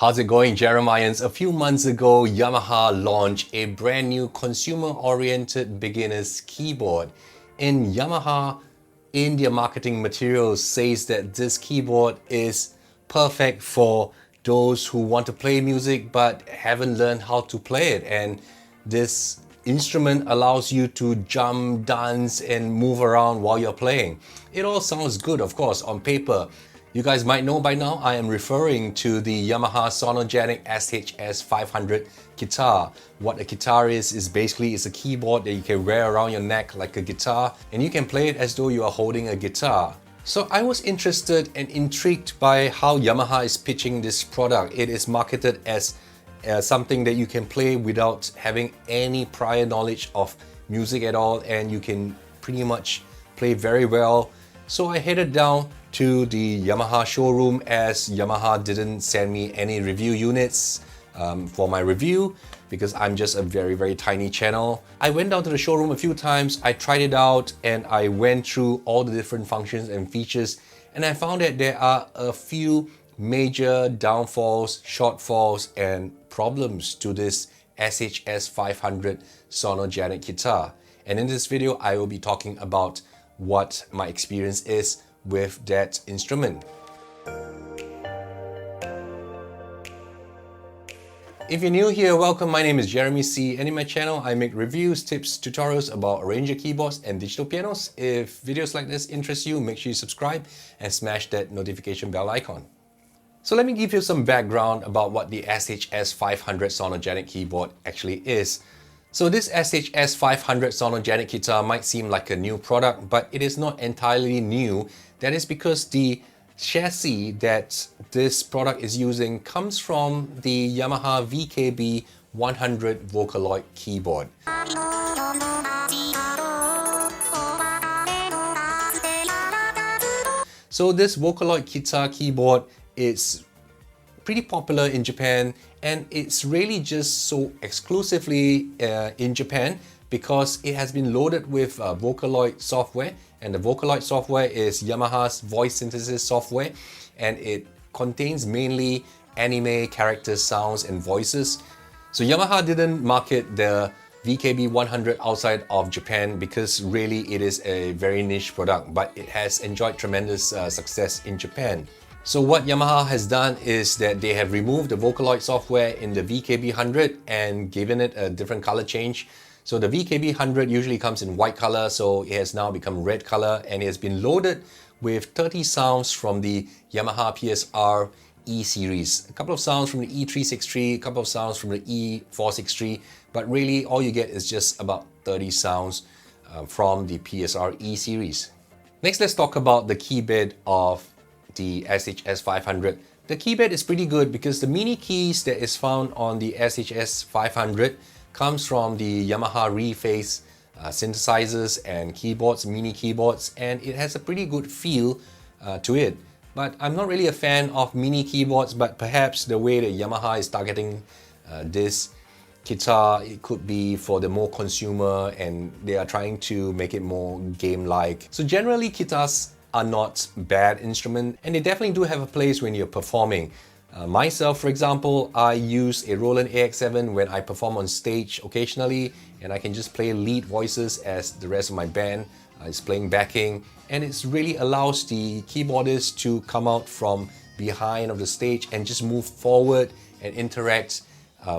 How's it going, Jeremians? A few months ago, Yamaha launched a brand new consumer-oriented beginner's keyboard. And Yamaha, in their marketing materials, says that this keyboard is perfect for those who want to play music but haven't learned how to play it. And this instrument allows you to jump, dance, and move around while you're playing. It all sounds good, of course, on paper. You guys might know by now, I am referring to the Yamaha Sonogenic SHS-500 Keytar. What a Keytar is basically it's a keyboard that you can wear around your neck like a guitar, and you can play it as though you are holding a guitar. So I was interested and intrigued by how Yamaha is pitching this product. It is marketed as something that you can play without having any prior knowledge of music at all, and you can pretty much play very well. So I headed down to the Yamaha showroom, as Yamaha didn't send me any review units for my review because I'm just a very tiny channel. I went down to the showroom a few times, I tried it out, and I went through all the different functions and features, and I found that there are a few major downfalls, shortfalls, and problems to this SHS-500 Sonogenic Keytar. And in this video, I will be talking about what my experience is with that instrument. If you're new here, welcome. My name is Jeremy C, and in my channel I make reviews, tips, tutorials about arranger keyboards and digital pianos. If videos like this interest you, make sure you subscribe and smash that notification bell icon. So let me give you some background about what the SHS-500 Sonogenic keyboard actually is. So this SHS-500 Sonogenic Keytar might seem like a new product, but it is not entirely new. That is because the chassis that this product is using comes from the Yamaha VKB-100 Vocaloid keyboard. So this Vocaloid Keytar keyboard is pretty popular in Japan, and it's really just so exclusively in Japan because it has been loaded with Vocaloid software, and the Vocaloid software is Yamaha's voice synthesis software, and it contains mainly anime character sounds and voices. So Yamaha didn't market the VKB-100 outside of Japan because really it is a very niche product, but it has enjoyed tremendous success in Japan. So what Yamaha has done is that they have removed the Vocaloid software in the VKB-100 and given it a different color change. So the VKB-100 usually comes in white color, so it has now become red color, and it has been loaded with 30 sounds from the Yamaha PSR-E series. A couple of sounds from the E363, a couple of sounds from the E463, but really all you get is just about 30 sounds from the PSR-E series. Next, let's talk about the keybed of the SHS-500. The keybed is pretty good because the mini keys that is found on the SHS-500 comes from the Yamaha Reface synthesizers and keyboards, mini keyboards, and it has a pretty good feel to it. But I'm not really a fan of mini keyboards, but perhaps the way that Yamaha is targeting this Keytar, it could be for the more consumer, and they are trying to make it more game-like. So generally, Keytars are not bad instruments, and they definitely do have a place when you're performing. Myself, for example, I use a ROLAND AX7 when I perform on stage occasionally, and I can just play lead voices as the rest of my band is playing backing, and it really allows the keyboardist to come out from behind of the stage and just move forward and interact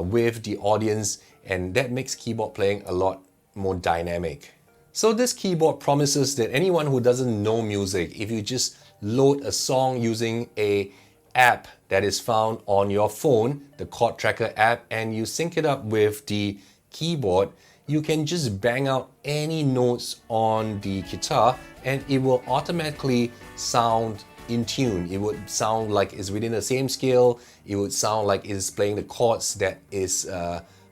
with the audience, and that makes keyboard playing a lot more dynamic. So this keyboard promises that anyone who doesn't know music, if you just load a song using an app that is found on your phone, the Chord Tracker app, and you sync it up with the keyboard, you can just bang out any notes on the Keytar and it will automatically sound in tune. It would sound like it's within the same scale. It would sound like it's playing the chords that is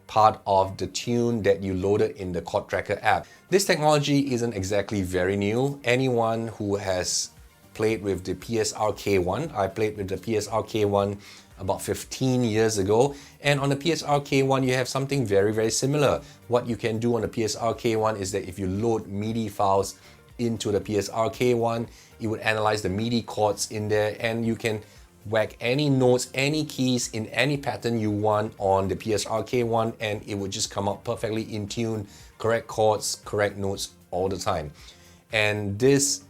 part of the tune that you loaded in the Chord Tracker app. This technology isn't exactly very new. Anyone who has played with the PSR-K1, I played with the PSR-K1 about 15 years ago, and on the PSR-K1 you have something very similar. What you can do on the PSR-K1 is that if you load MIDI files into the PSR-K1, it would analyze the MIDI chords in there, and you can whack any notes, any keys in any pattern you want on the PSR K1 and it would just come out perfectly in tune, correct chords, correct notes all the time. And this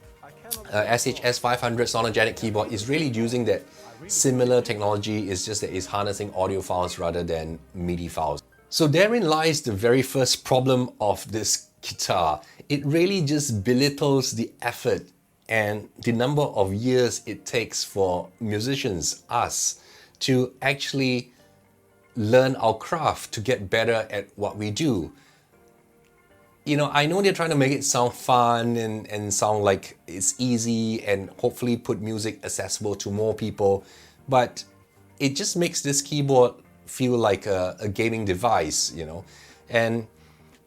SHS-500 Sonogenic keyboard is really using that similar technology, it's just that it's harnessing audio files rather than MIDI files. So therein lies the very first problem of this guitar. It really just belittles the effort and the number of years it takes for musicians, us, to actually learn our craft, to get better at what we do. You know, I know they're trying to make it sound fun and sound like it's easy and hopefully put music accessible to more people, but it just makes this keyboard feel like a gaming device, you know. And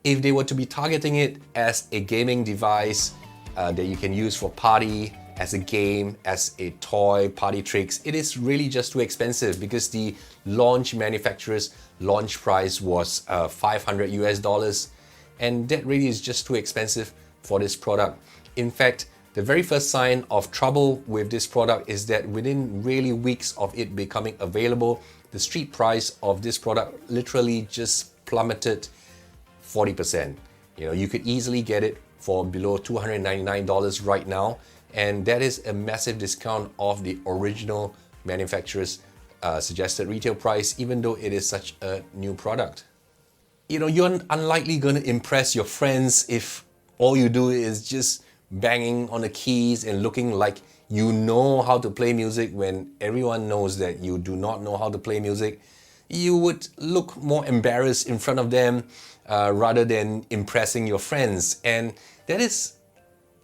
if they were to be targeting it as a gaming device that you can use for party, as a game, as a toy, party tricks, it is really just too expensive because the launch manufacturer's launch price was $500 US. And that really is just too expensive for this product. In fact, the very first sign of trouble with this product is that within really weeks of it becoming available, the street price of this product literally just plummeted 40%. You know, you could easily get it for below $299 right now, and that is a massive discount of the original manufacturer's suggested retail price, even though it is such a new product. You know, you're unlikely going to impress your friends if all you do is just banging on the keys and looking like you know how to play music when everyone knows that you do not know how to play music. You would look more embarrassed in front of them rather than impressing your friends. And that is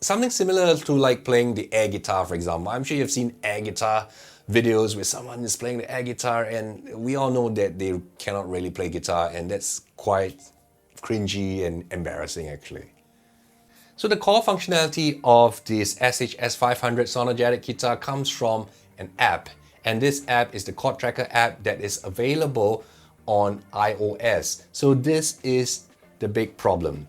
something similar to like playing the air guitar, for example. I'm sure you've seen air guitar videos where someone is playing the air guitar and we all know that they cannot really play guitar, and that's quite cringy and embarrassing actually. So the core functionality of this SHS-500 Sonogenic guitar comes from an app, and this app is the Chord Tracker app that is available on iOS. So this is the big problem.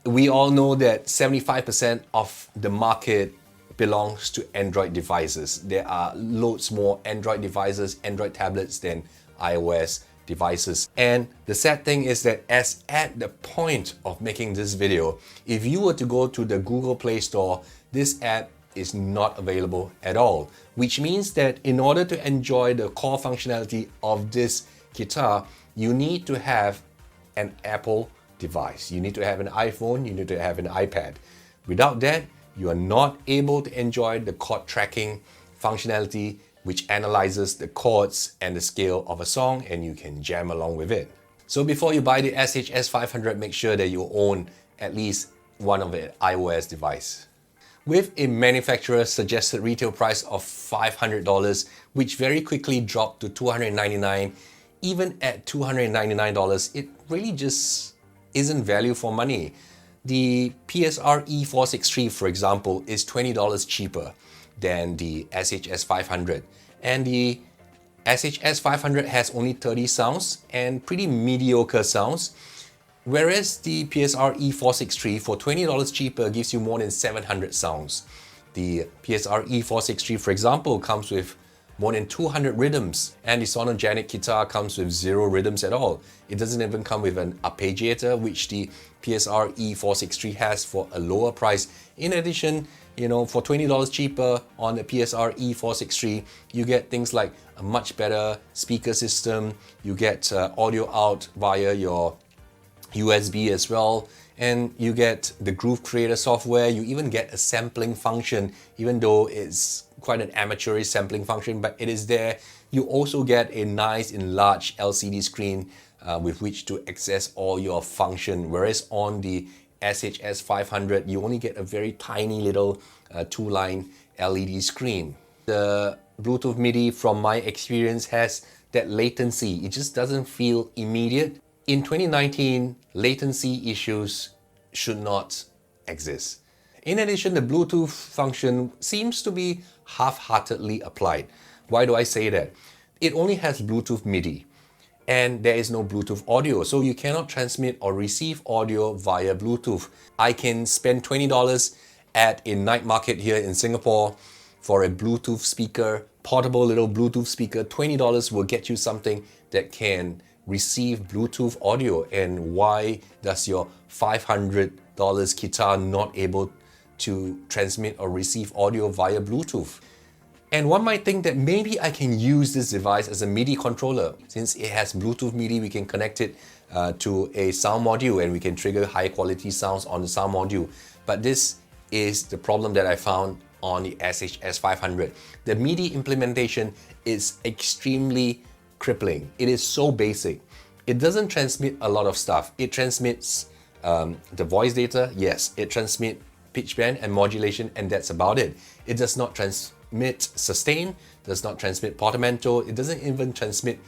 We all know that 75% of the market belongs to Android devices. There are loads more Android devices, Android tablets than iOS devices. And the sad thing is that as at the point of making this video, if you were to go to the Google Play Store, this app is not available at all, which means that in order to enjoy the core functionality of this guitar, you need to have an Apple device. You need to have an iPhone, you need to have an iPad. Without that, you are not able to enjoy the chord tracking functionality, which analyzes the chords and the scale of a song, and you can jam along with it. So before you buy the SHS-500, make sure that you own at least one of the iOS device. With a manufacturer's suggested retail price of $500, which very quickly dropped to $299, even at $299, it really just isn't value for money. The PSR-E463, for example, is $20 cheaper than the SHS-500. And the SHS-500 has only 30 sounds and pretty mediocre sounds, whereas the PSR-E463 for $20 cheaper gives you more than 700 sounds. The PSR-E463, for example, comes with more than 200 rhythms, and the Sonogenic guitar comes with 0 rhythms at all. It doesn't even come with an arpeggiator, which the PSR-E463 has for a lower price. In addition, you know, for $20 cheaper on the PSR-E463, you get things like a much better speaker system, you get audio out via your USB as well, and you get the Groove Creator software. You even get a sampling function, even though it's quite an amateurish sampling function, but it is there. You also get a nice enlarged LCD screen with which to access all your function, whereas on the SHS-500 you only get a very tiny little 2-line LED screen. The Bluetooth MIDI, from my experience, has that latency. It just doesn't feel immediate. In 2019, latency issues should not exist. In addition, the Bluetooth function seems to be half-heartedly applied. Why do I say that? It only has Bluetooth MIDI, and there is no Bluetooth audio, so you cannot transmit or receive audio via Bluetooth. I can spend $20 at a night market here in Singapore for a Bluetooth speaker portable little Bluetooth speaker, $20 will get you something that can receive Bluetooth audio. And why does your $500 Keytar not able to transmit or receive audio via Bluetooth? And one might think that maybe I can use this device as a MIDI controller. Since it has Bluetooth MIDI, we can connect it to a sound module and we can trigger high quality sounds on the sound module. But this is the problem that I found on the SHS-500. The MIDI implementation is extremely crippling. It is so basic. It doesn't transmit a lot of stuff. It transmits the voice data, yes. It transmits pitch bend and modulation, and that's about it. It does not transmit sustain, does not transmit portamento, it doesn't even transmit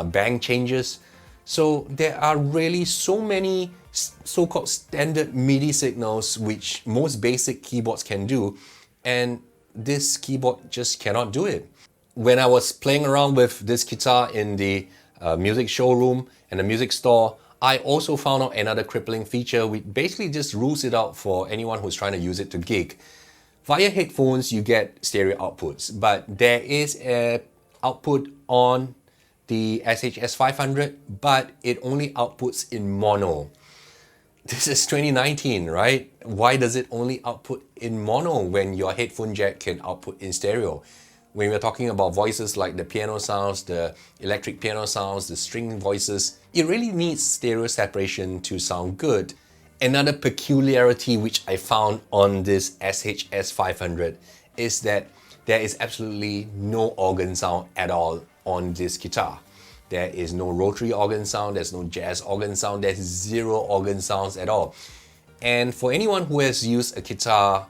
bang changes. So there are really so many so-called standard MIDI signals which most basic keyboards can do, and this keyboard just cannot do it. When I was playing around with this Keytar in the music showroom and the music store, I also found out another crippling feature which basically just rules it out for anyone who's trying to use it to gig. Via headphones, you get stereo outputs, but there is an output on the SHS-500, but it only outputs in mono. This is 2019, right? Why does it only output in mono when your headphone jack can output in stereo? When we're talking about voices like the piano sounds, the electric piano sounds, the string voices, it really needs stereo separation to sound good. Another peculiarity which I found on this SHS-500 is that there is absolutely no organ sound at all on this Keytar. There is no rotary organ sound, there's no jazz organ sound, there's zero organ sounds at all. And for anyone who has used a Keytar,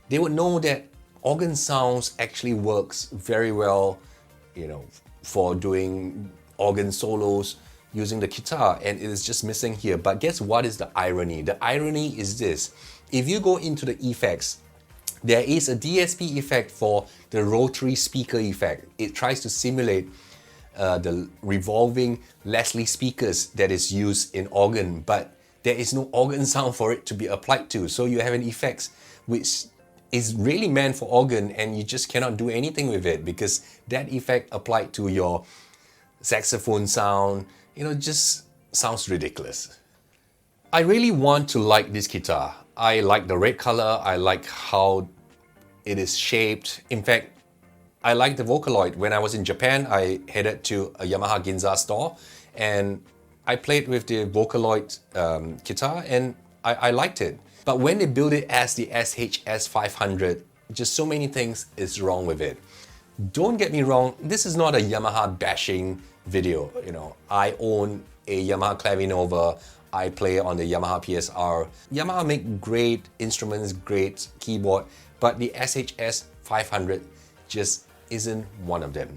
they would know that organ sounds actually works very well, for doing organ solos using the Keytar, and it is just missing here. But guess what is the irony? The irony is this. If you go into the effects, there is a DSP effect for the rotary speaker effect. It tries to simulate the revolving Leslie speakers that is used in organ, but there is no organ sound for it to be applied to. So you have an effect which is really meant for organ, and you just cannot do anything with it because that effect applied to your saxophone sound, just sounds ridiculous. I really want to like this Keytar. I like the red color, I like how it is shaped. In fact, I like the Vocaloid. When I was in Japan, I headed to a Yamaha Ginza store and I played with the Vocaloid Keytar, and I liked it. But when they build it as the SHS-500, just so many things is wrong with it. Don't get me wrong, this is not a Yamaha bashing video. I own a Yamaha Clavinova, I play on the Yamaha PSR. Yamaha make great instruments, great keyboard, but the SHS-500 just isn't one of them.